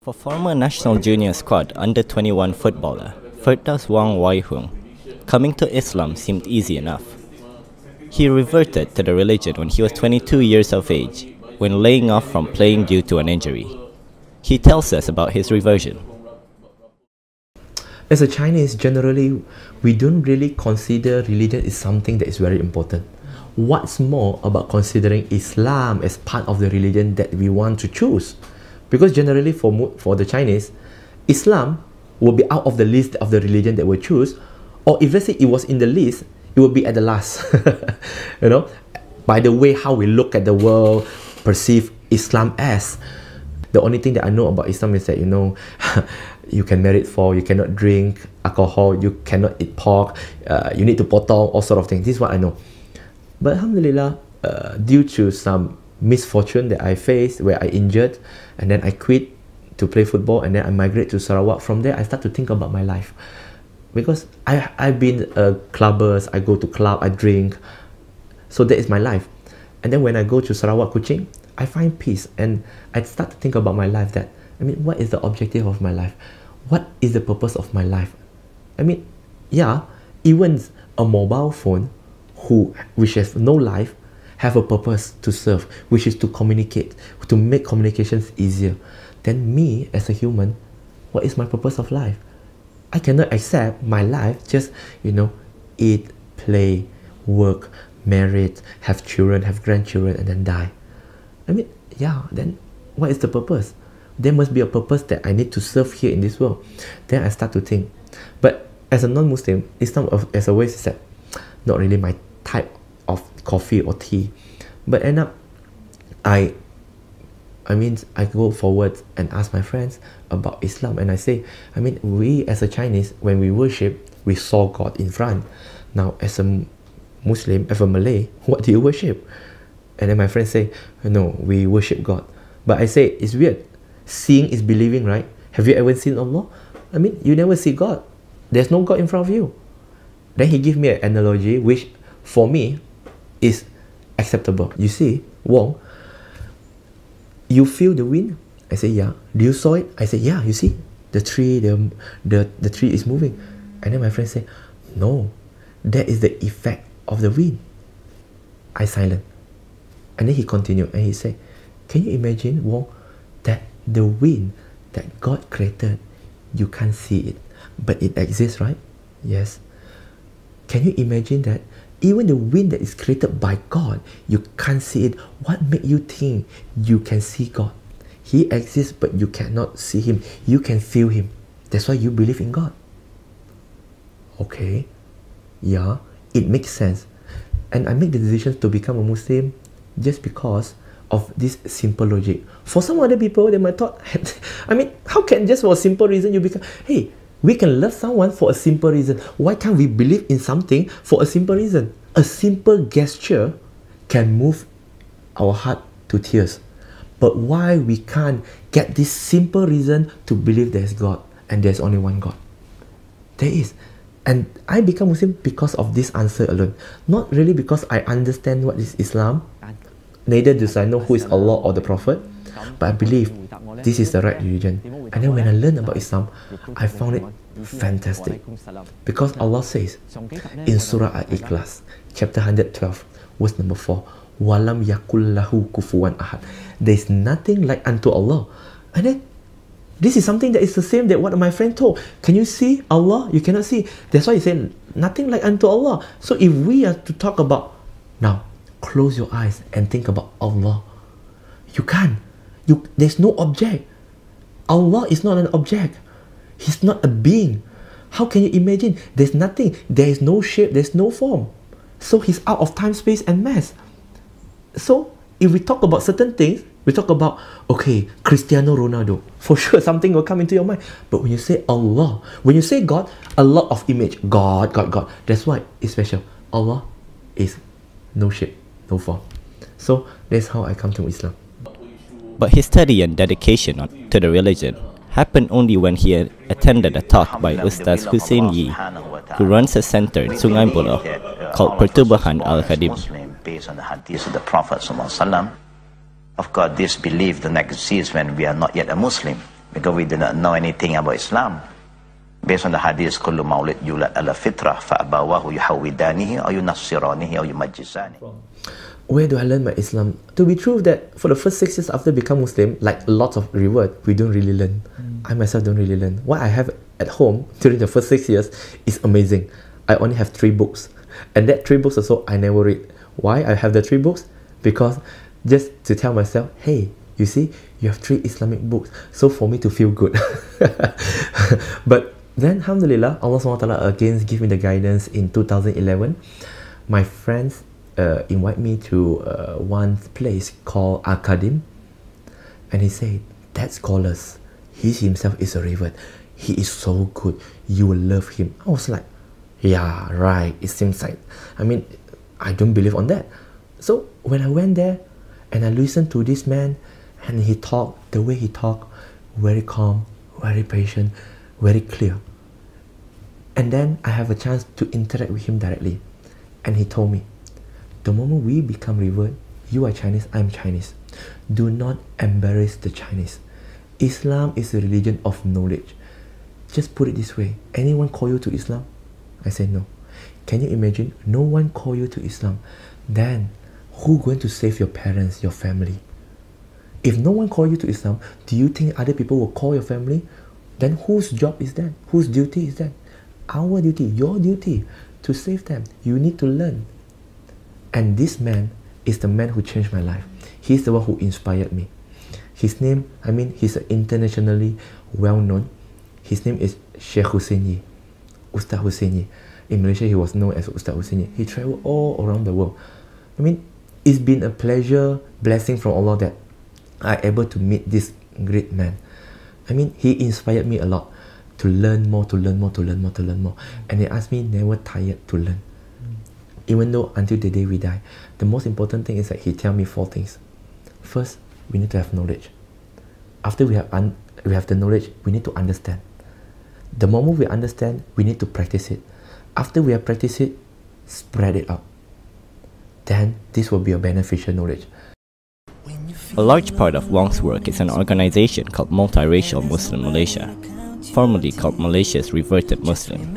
For former national junior squad under-21 footballer Firdaus Wang Waihung, coming to Islam seemed easy enough. He reverted to the religion when he was 22 years of age, when laying off from playing due to an injury. He tells us about his reversion. As a Chinese, generally, we don't really consider religion is something that is very important. What's more about considering Islam as part of the religion that we want to choose? Because generally for the Chinese, Islam will be out of the list of the religion that we choose, or if let's say it was in the list, it will be at the last. You know, by the way how we look at the world, perceive Islam as. The only thing that I know about Islam is that, you know, you can marry for, you cannot drink alcohol, you cannot eat pork, you need to potong, all sort of things. This is what I know. But alhamdulillah, due to some misfortune that I faced where I injured and then I quit to play football and then I migrate to Sarawak. From there I start to think about my life, because I've been a clubber, I go to club, I drink, so that is my life. And then when I go to Sarawak Kuching, I find peace and I start to think about my life, that I mean, what is the objective of my life? What is the purpose of my life? I mean, yeah, even a mobile phone which has no life have a purpose to serve, which is to communicate, to make communications easier. Then me as a human, what is my purpose of life? I cannot accept my life just, you know, eat, play, work, married, have children, have grandchildren, and then die. I mean, yeah, then what is the purpose? There must be a purpose that I need to serve here in this world. Then I start to think. But as a non-Muslim, Islam as always is that not really my type of coffee or tea. But end up, I go forward and ask my friends about Islam, and I say, I mean, we as a Chinese, when we worship, we saw God in front. Now, as a Muslim, as a Malay, what do you worship? And then my friends say, no, we worship God. But I say, it's weird. Seeing is believing, right? Have you ever seen Allah? I mean, you never see God. There's no God in front of you. Then he gave me an analogy which, for me, is acceptable. You see, Wong, you feel the wind? I say, yeah. Do you saw it? I say, yeah, you see, the tree, the tree is moving. And then my friend say, no, that is the effect of the wind. I silent. And then he continued and he said, can you imagine, Wong, that the wind that God created, you can't see it, but it exists, right? Yes. Can you imagine that even the wind that is created by God, you can't see it? What makes you think you can see God? He exists, but you cannot see him. You can feel him. That's why you believe in God. Okay. Yeah, it makes sense. And I make the decision to become a Muslim just because of this simple logic. For some other people, they might thought, I mean, how can just for a simple reason you become, hey, we can love someone for a simple reason. Why can't we believe in something for a simple reason? A simple gesture can move our heart to tears. But why we can't get this simple reason to believe there's God and there's only one God? There is. And I become Muslim because of this answer alone. Not really because I understand what is Islam. Neither do I know who is Allah or the Prophet. But I believe this is the right religion. And then when I learned about Islam, I found it fantastic. Because Allah says in Surah Al-Ikhlas, chapter 112, verse number 4, Walam yakul lahu kufuwan ahad. There is nothing like unto Allah. And then this is something that is the same that what my friend told. Can you see Allah? You cannot see. That's why he said nothing like unto Allah. So if we are to talk about, now close your eyes and think about Allah. You can't. There's no object. Allah is not an object. He's not a being. How can you imagine? There's nothing. There is no shape. There's no form. So he's out of time, space, and mass. So if we talk about certain things, we talk about, okay, Cristiano Ronaldo. For sure, something will come into your mind. But when you say Allah, when you say God, a lot of image. God. That's why it's special. Allah is no shape, no form. So that's how I come to Islam. But his study and dedication to the religion happened only when he attended a talk by Ustaz Hussein Yi, who runs a center in Sungai Buloh called Pertubuhan Al-Khadim. Based on the hadith of the Prophet ﷺ, of course, this belief does not exist when we are not yet a Muslim. because we do not know anything about Islam. Based on the hadith, كل مولد يولد على فطرة فأبواه يحودانه أو ينصرانه أو يمجسانه. Where do I learn my Islam? To be true that for the first 6 years after become Muslim, like lots of reward, we don't really learn. I myself don't really learn. What I have at home during the first 6 years is amazing. I only have 3 books. And that 3 books also I never read. Why I have the 3 books? Because just to tell myself, hey, you see, you have 3 Islamic books. So for me to feel good. But then, alhamdulillah, Allah SWT again give me the guidance in 2011. My friends invite me to one place called Akadim, and he said, that scholars, he himself is a revert. He is so good. You will love him. I was like, yeah, right. It seems like, I mean, I don't believe on that. So when I went there and I listened to this man and he talked, the way he talked, very calm, very patient, very clear. And then I have a chance to interact with him directly. And he told me, the moment we become revert, you are Chinese, I'm Chinese. Do not embarrass the Chinese. Islam is a religion of knowledge. Just put it this way. Anyone call you to Islam? I say no. Can you imagine? No one call you to Islam. Then who going to save your parents, your family? If no one call you to Islam, do you think other people will call your family? Then whose job is that? Whose duty is that? Our duty, your duty, to save them. You need to learn. And this man is the man who changed my life. He's the one who inspired me. His name, I mean, he's internationally well known. His name is Sheikh Husseini, Ustaz Husseini. In Malaysia, he was known as Ustaz Husseini. He traveled all around the world. I mean, it's been a pleasure, blessing from Allah that I'm able to meet this great man. I mean, he inspired me a lot to learn more, to learn more, to learn more, to learn more. And he asked me never tired to learn. Even though until the day we die, the most important thing is that he tell me 4 things. First, we need to have knowledge. After we have the knowledge, we need to understand. The moment we understand, we need to practice it. After we have practiced it, spread it out. Then this will be a beneficial knowledge. A large part of Wong's work is an organization called Multiracial Muslim Malaysia, formerly called Malaysia's Reverted Muslim,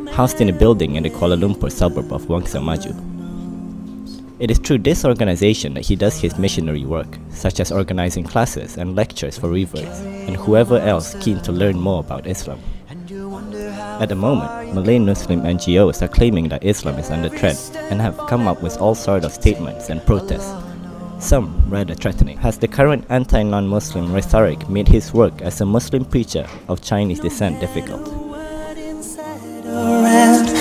housed in a building in the Kuala Lumpur suburb of Wangsa Maju. It is through this organization that he does his missionary work, such as organizing classes and lectures for reverts and whoever else keen to learn more about Islam. At the moment, Malay Muslim NGOs are claiming that Islam is under threat and have come up with all sorts of statements and protests, some rather threatening. Has the current anti-non-Muslim rhetoric made his work as a Muslim preacher of Chinese descent difficult?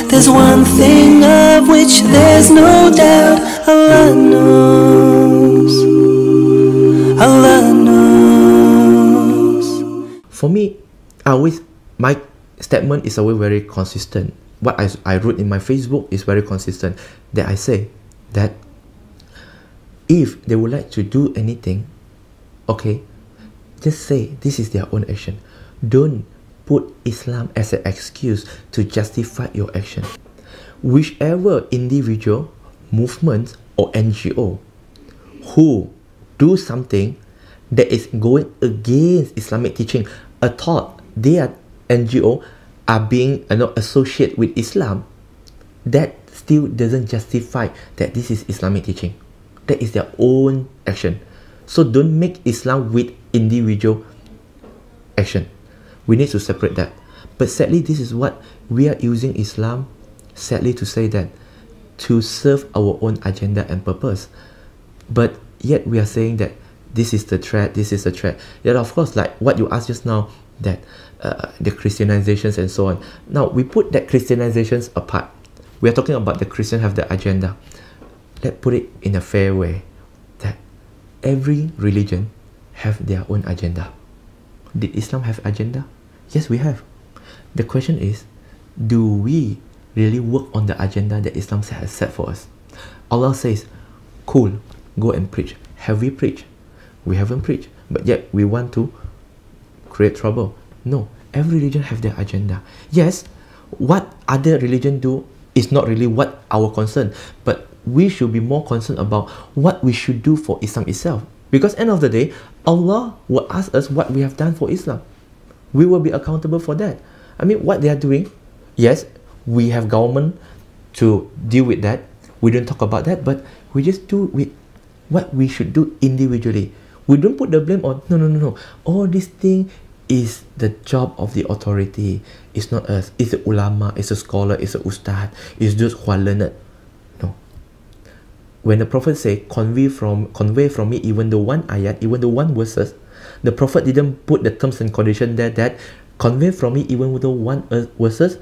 There's one thing of which there's no doubt. Allah knows. Allah knows. For me, my statement is always very consistent. What I wrote in my Facebook is very consistent. That I say that if they would like to do anything, okay, just say this is their own action. Don't put Islam as an excuse to justify your action. Whichever individual, movement or NGO who do something that is going against Islamic teaching, a thought their NGO are being associated with Islam, that still doesn't justify that this is Islamic teaching. That is their own action. So don't make Islam with individual action. We need to separate that. But sadly, this is what we are using Islam, sadly, to say that to serve our own agenda and purpose. But yet we are saying that this is the threat, this is the threat. Yet of course, like what you asked just now, that the Christianizations and so on. Now, we put that Christianizations apart. We are talking about the Christian have the agenda. Let's put it in a fair way, that every religion have their own agenda. Did Islam have agenda? Yes, we have. The question is, do we really work on the agenda that Islam has set for us? Allah says, cool, go and preach. Have we preached? We haven't preached, but yet we want to create trouble. No, every religion have their agenda. Yes, what other religion do is not really what our concern, but we should be more concerned about what we should do for Islam itself. Because end of the day, Allah will ask us what we have done for Islam. We will be accountable for that. I mean, what they are doing, yes, we have government to deal with that. We don't talk about that, but we just do with what we should do individually. We don't put the blame on, no. All this thing is the job of the authority. It's not us. It's the ulama, it's a scholar, it's a ustad, it's just who are learned. No. When the Prophet said, convey from me even the one ayat, even the one verses, the Prophet didn't put the terms and conditions there that convey from me even with the one verses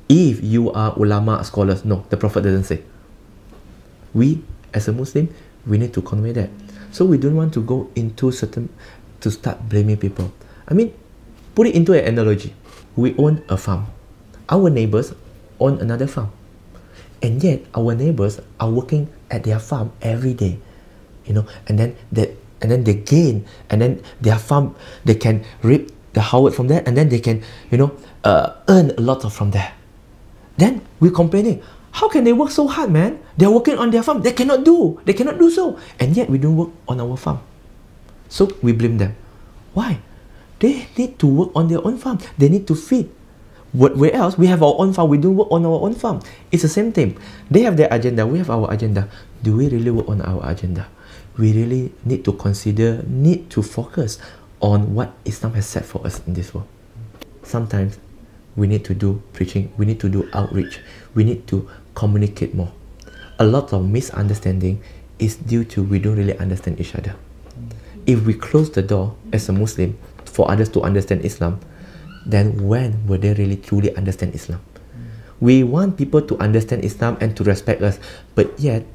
if you are ulama scholars. No, the Prophet doesn't say. We as a Muslim, we need to convey that. So we don't want to go into to start blaming people. I mean, put it into an analogy. We own a farm. Our neighbors own another farm. And yet our neighbors are working at their farm every day. And then they gain, and then their farm, they can reap the harvest from there, and then they can, earn a lot from there. Then we're complaining, how can they work so hard, man? They're working on their farm. They cannot do so. And yet we don't work on our farm. So we blame them. Why? They need to work on their own farm. They need to feed. Where else? We have our own farm. We don't work on our own farm. It's the same thing. They have their agenda. We have our agenda. Do we really work on our agenda? We really need to focus on what Islam has set for us in this world. Sometimes we need to do preaching. We need to do outreach. We need to communicate more. A lot of misunderstanding is due to we don't really understand each other. If we close the door as a Muslim for others to understand Islam, then when will they really truly understand Islam? We want people to understand Islam and to respect us, but yet,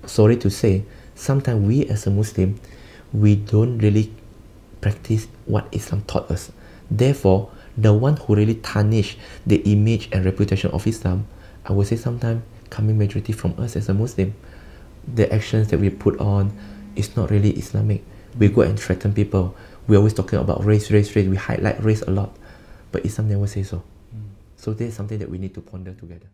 sorry to say, sometimes we as a Muslim, we don't really practice what Islam taught us. Therefore, the one who really tarnish the image and reputation of Islam, I would say sometimes coming majority from us as a Muslim. The actions that we put on is not really Islamic. We go and threaten people. We're always talking about race. We highlight race a lot. But Islam never says so. So there's something that we need to ponder together.